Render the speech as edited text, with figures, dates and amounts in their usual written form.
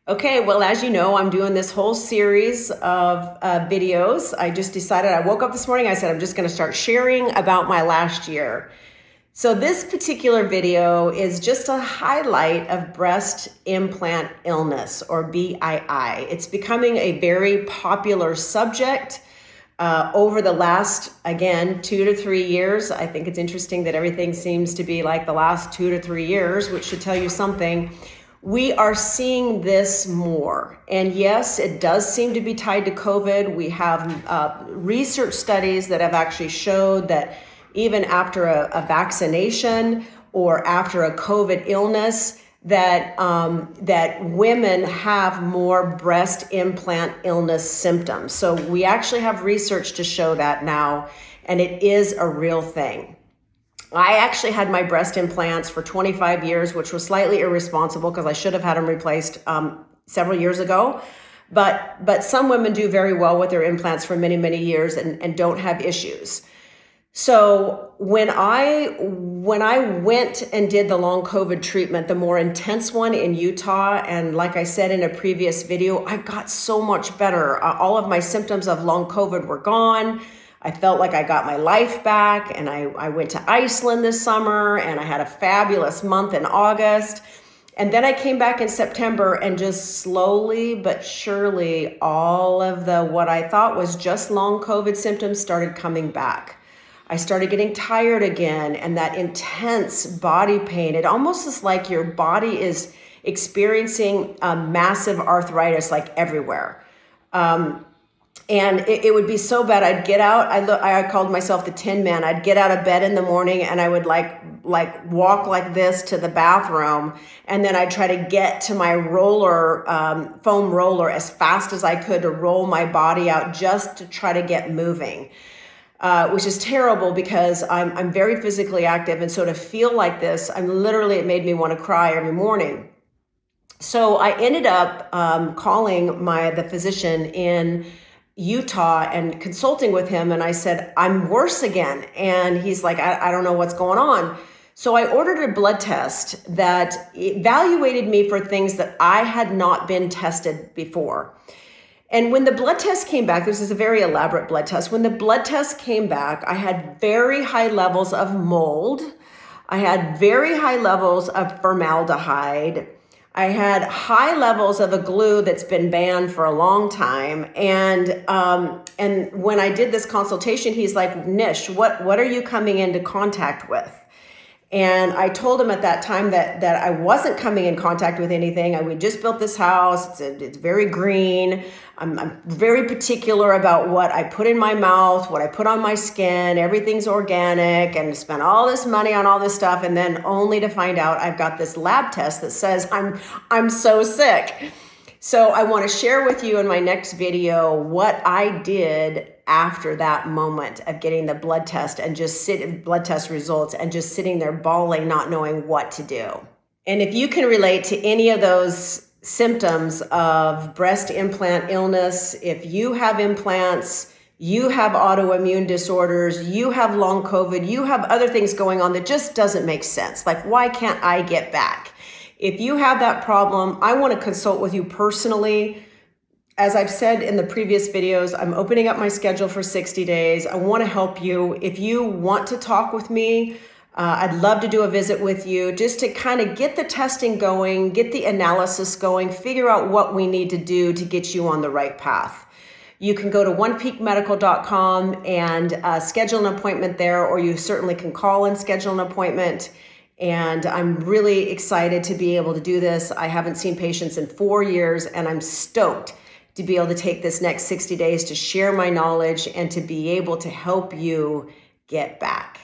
Okay, well, as you know, I'm doing this whole series of videos. I just decided, I woke up this morning, I said, I'm just going to start sharing about my last year. So this particular video is just a highlight of breast implant illness, or BII. It's becoming a very popular subject over the last, again, 2 to 3 years. I think it's interesting that everything seems to be like the last 2 to 3 years, which should tell you something. We are seeing this more. And yes, it does seem to be tied to COVID. We have research studies that have actually showed that even after a vaccination or after a COVID illness, that women have more breast implant illness symptoms. So we actually have research to show that now, and it is a real thing. I actually had my breast implants for 25 years, which was slightly irresponsible because I should have had them replaced several years ago. But some women do very well with their implants for many, many years and don't have issues. So when I went and did the long COVID treatment, the more intense one in Utah, and like I said in a previous video, I got so much better. All of my symptoms of long COVID were gone. I felt like I got my life back, and I went to Iceland this summer, and I had a fabulous month in August. And then I came back in September, and just slowly but surely, all of the what I thought was just long COVID symptoms started coming back. I started getting tired again, and that intense body pain. It almost is like your body is experiencing massive arthritis, like everywhere. And it would be so bad. I'd get out. I called myself the Tin Man. I'd get out of bed in the morning, and I would like walk like this to the bathroom, and then I'd try to get to my roller, foam roller, as fast as I could to roll my body out just to try to get moving. Which is terrible because I'm very physically active, and so to feel like this, it made me want to cry every morning. So I ended up calling the physician in Utah and consulting with him, and I said, I'm worse again. And he's like, I don't know what's going on. So I ordered a blood test that evaluated me for things that I had not been tested before. And when the blood test came back, this is a very elaborate blood test. When the blood test came back, I had very high levels of mold. I had very high levels of formaldehyde. I had high levels of a glue that's been banned for a long time. And when I did this consultation, he's like, Nish, what are you coming into contact with? And I told him at that time that I wasn't coming in contact with anything. We just built this house. It's very green. I'm very particular about what I put in my mouth, what I put on my skin. Everything's organic, and spent all this money on all this stuff, and then only to find out I've got this lab test that says I'm so sick. So I want to share with you in my next video what I did after that moment of getting the blood test and blood test results and just sitting there bawling, not knowing what to do. And if you can relate to any of those symptoms of breast implant illness, if you have implants, you have autoimmune disorders, you have long COVID, you have other things going on that just doesn't make sense. Like, why can't I get back? If you have that problem, I want to consult with you personally. As I've said in the previous videos, I'm opening up my schedule for 60 days. I want to help you. If you want to talk with me, I'd love to do a visit with you just to kind of get the testing going, get the analysis going, figure out what we need to do to get you on the right path. You can go to OnePeakMedical.com and schedule an appointment there, or you certainly can call and schedule an appointment. And I'm really excited to be able to do this. I haven't seen patients in 4 years, and I'm stoked to be able to take this next 60 days to share my knowledge and to be able to help you get back.